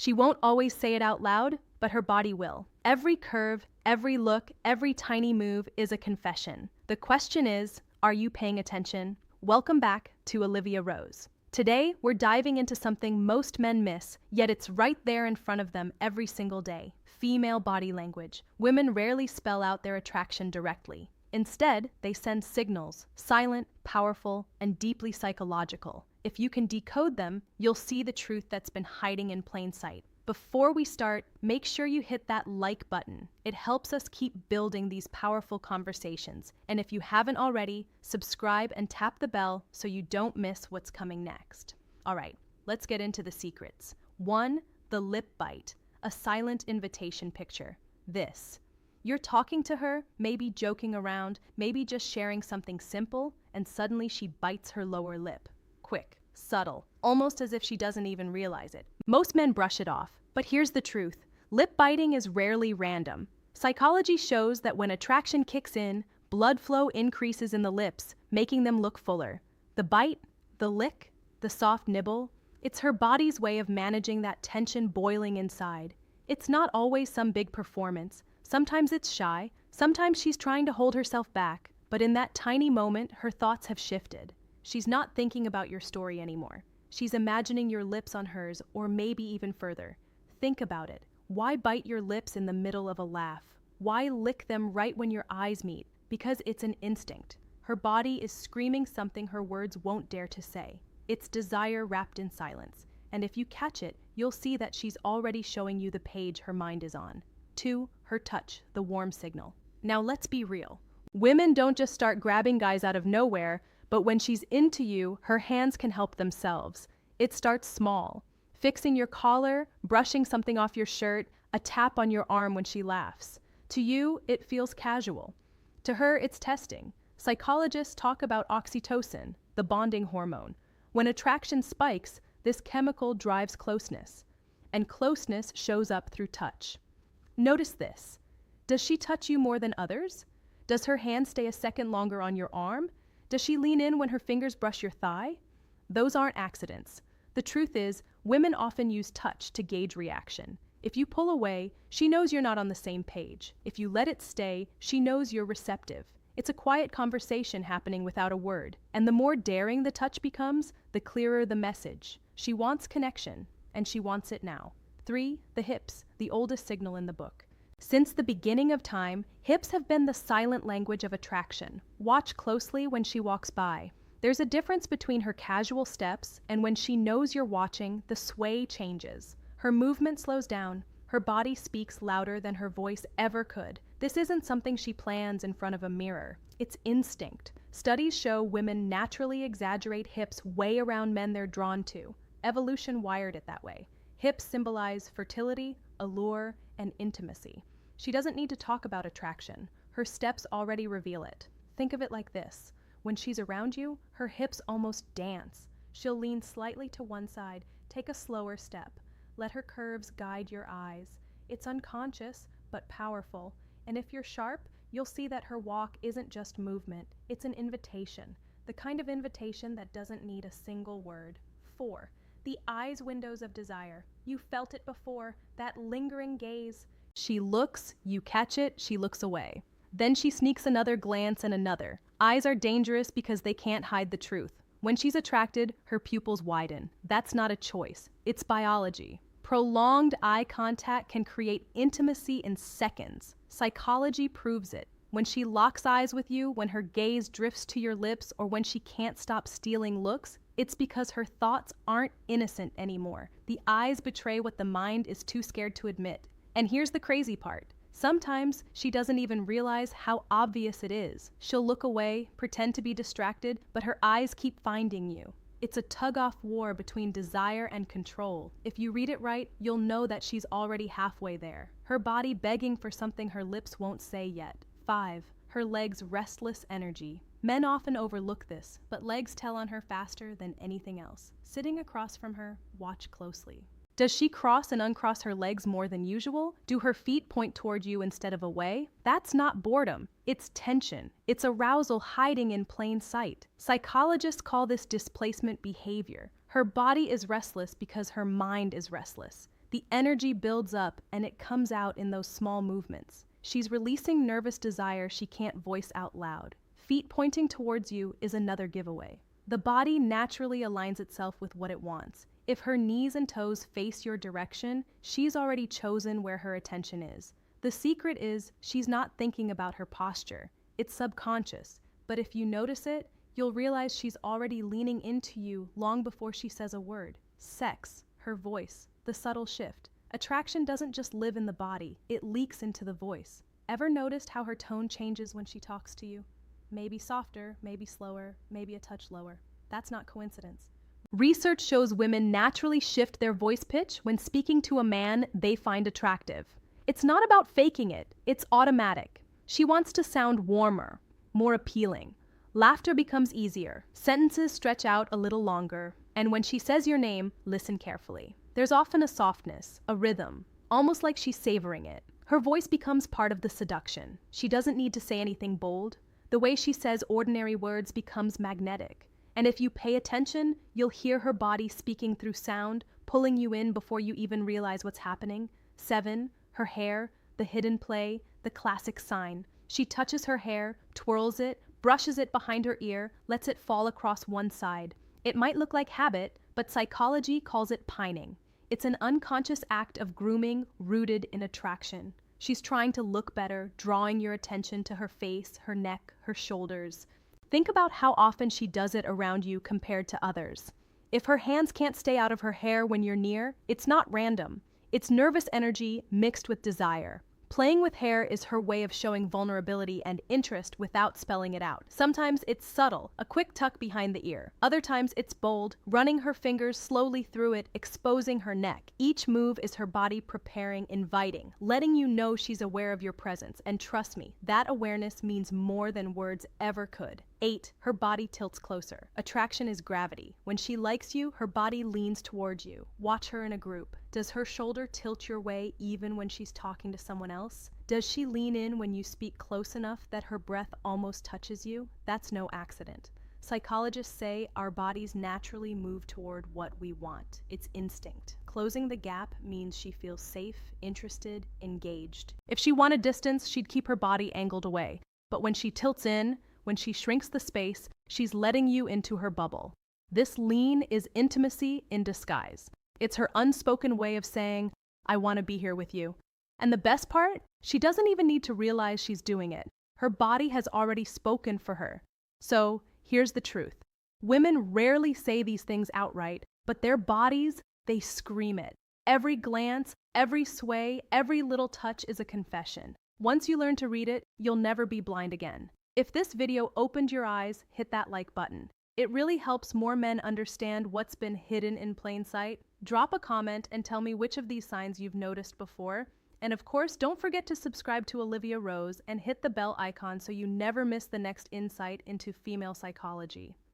She won't always say it out loud, but her body will. Every curve, every look, every tiny move is a confession. The question is, are you paying attention? Welcome back to Olivia Rose. Today, we're diving into something most men miss, yet it's right there in front of them every single day. Female body language. Women rarely spell out their attraction directly. Instead, they send signals, silent, powerful, and deeply psychological. If you can decode them, you'll see the truth that's been hiding in plain sight. Before we start, make sure you hit that like button. It helps us keep building these powerful conversations. And if you haven't already, subscribe and tap the bell so you don't miss what's coming next. All right, let's get into the secrets. 1. The lip bite, a silent invitation picture. This. You're talking to her, maybe joking around, maybe just sharing something simple, and suddenly she bites her lower lip. Quick, subtle, almost as if she doesn't even realize it. Most men brush it off, but here's the truth. Lip biting is rarely random. Psychology shows that when attraction kicks in, blood flow increases in the lips, making them look fuller. The bite, the lick, the soft nibble, it's her body's way of managing that tension boiling inside. It's not always some big performance. Sometimes it's shy, sometimes she's trying to hold herself back, but in that tiny moment, her thoughts have shifted. She's not thinking about your story anymore. She's imagining your lips on hers, or maybe even further. Think about it. Why bite your lips in the middle of a laugh? Why lick them right when your eyes meet? Because it's an instinct. Her body is screaming something her words won't dare to say. It's desire wrapped in silence. And if you catch it, you'll see that she's already showing you the page her mind is on. 2. Her touch, the warm signal. Now let's be real. Women don't just start grabbing guys out of nowhere, but when she's into you, her hands can help themselves. It starts small. Fixing your collar, brushing something off your shirt, a tap on your arm when she laughs. To you, it feels casual. To her, it's testing. Psychologists talk about oxytocin, the bonding hormone. When attraction spikes, this chemical drives closeness. And closeness shows up through touch. Notice this. Does she touch you more than others? Does her hand stay a second longer on your arm? Does she lean in when her fingers brush your thigh? Those aren't accidents. The truth is, women often use touch to gauge reaction. If you pull away, she knows you're not on the same page. If you let it stay, she knows you're receptive. It's a quiet conversation happening without a word. And the more daring the touch becomes, the clearer the message. She wants connection, and she wants it now. 3. The hips, the oldest signal in the book. Since the beginning of time, hips have been the silent language of attraction. Watch closely when she walks by. There's a difference between her casual steps and when she knows you're watching, the sway changes. Her movement slows down. Her body speaks louder than her voice ever could. This isn't something she plans in front of a mirror. It's instinct. Studies show women naturally exaggerate hips way around men they're drawn to. Evolution wired it that way. Hips symbolize fertility, allure, and intimacy. She doesn't need to talk about attraction. Her steps already reveal it. Think of it like this. When she's around you, her hips almost dance. She'll lean slightly to one side, take a slower step. Let her curves guide your eyes. It's unconscious, but powerful. And if you're sharp, you'll see that her walk isn't just movement. It's an invitation. The kind of invitation that doesn't need a single word. 4. The eyes' windows of desire. You felt it before, that lingering gaze. She looks, you catch it, she looks away. Then she sneaks another glance and another. Eyes are dangerous because they can't hide the truth. When she's attracted, her pupils widen. That's not a choice. It's biology. Prolonged eye contact can create intimacy in seconds. Psychology proves it. When she locks eyes with you, when her gaze drifts to your lips, or when she can't stop stealing looks, it's because her thoughts aren't innocent anymore. The eyes betray what the mind is too scared to admit. And here's the crazy part. Sometimes she doesn't even realize how obvious it is. She'll look away, pretend to be distracted, but her eyes keep finding you. It's a tug-off war between desire and control. If you read it right, you'll know that she's already halfway there. Her body begging for something her lips won't say yet. 5. Her legs' restless energy. Men often overlook this, but legs tell on her faster than anything else. Sitting across from her, watch closely. Does she cross and uncross her legs more than usual? Do her feet point toward you instead of away? That's not boredom. It's tension. It's arousal hiding in plain sight. Psychologists call this displacement behavior. Her body is restless because her mind is restless. The energy builds up and it comes out in those small movements. She's releasing nervous desire she can't voice out loud. Feet pointing towards you is another giveaway. The body naturally aligns itself with what it wants. If her knees and toes face your direction, she's already chosen where her attention is. The secret is she's not thinking about her posture. It's subconscious, but if you notice it, you'll realize she's already leaning into you long before she says a word. Sex, her voice, the subtle shift. Attraction doesn't just live in the body, it leaks into the voice. Ever noticed how her tone changes when she talks to you? Maybe softer, maybe slower, maybe a touch lower. That's not coincidence. Research shows women naturally shift their voice pitch when speaking to a man they find attractive. It's not about faking it, it's automatic. She wants to sound warmer, more appealing. Laughter becomes easier, sentences stretch out a little longer, and when she says your name, listen carefully. There's often a softness, a rhythm, almost like she's savoring it. Her voice becomes part of the seduction. She doesn't need to say anything bold. The way she says ordinary words becomes magnetic. And if you pay attention, you'll hear her body speaking through sound, pulling you in before you even realize what's happening. 7, her hair, the hidden play, the classic sign. She touches her hair, twirls it, brushes it behind her ear, lets it fall across one side. It might look like habit, but psychology calls it pining. It's an unconscious act of grooming rooted in attraction. She's trying to look better, drawing your attention to her face, her neck, her shoulders. Think about how often she does it around you compared to others. If her hands can't stay out of her hair when you're near, it's not random. It's nervous energy mixed with desire. Playing with hair is her way of showing vulnerability and interest without spelling it out. Sometimes it's subtle, a quick tuck behind the ear. Other times it's bold, running her fingers slowly through it, exposing her neck. Each move is her body preparing, inviting, letting you know she's aware of your presence. And trust me, that awareness means more than words ever could. 8, her body tilts closer. Attraction is gravity. When she likes you, her body leans towards you. Watch her in a group. Does her shoulder tilt your way even when she's talking to someone else? Does she lean in when you speak close enough that her breath almost touches you? That's no accident. Psychologists say our bodies naturally move toward what we want. It's instinct. Closing the gap means she feels safe, interested, engaged. If she wanted distance, she'd keep her body angled away. But when she tilts in, when she shrinks the space, she's letting you into her bubble. This lean is intimacy in disguise. It's her unspoken way of saying, I want to be here with you. And the best part? She doesn't even need to realize she's doing it. Her body has already spoken for her. So, here's the truth. Women rarely say these things outright, but their bodies, they scream it. Every glance, every sway, every little touch is a confession. Once you learn to read it, you'll never be blind again. If this video opened your eyes, hit that like button. It really helps more men understand what's been hidden in plain sight. Drop a comment and tell me which of these signs you've noticed before. And of course, don't forget to subscribe to Olivia Rose and hit the bell icon so you never miss the next insight into female psychology.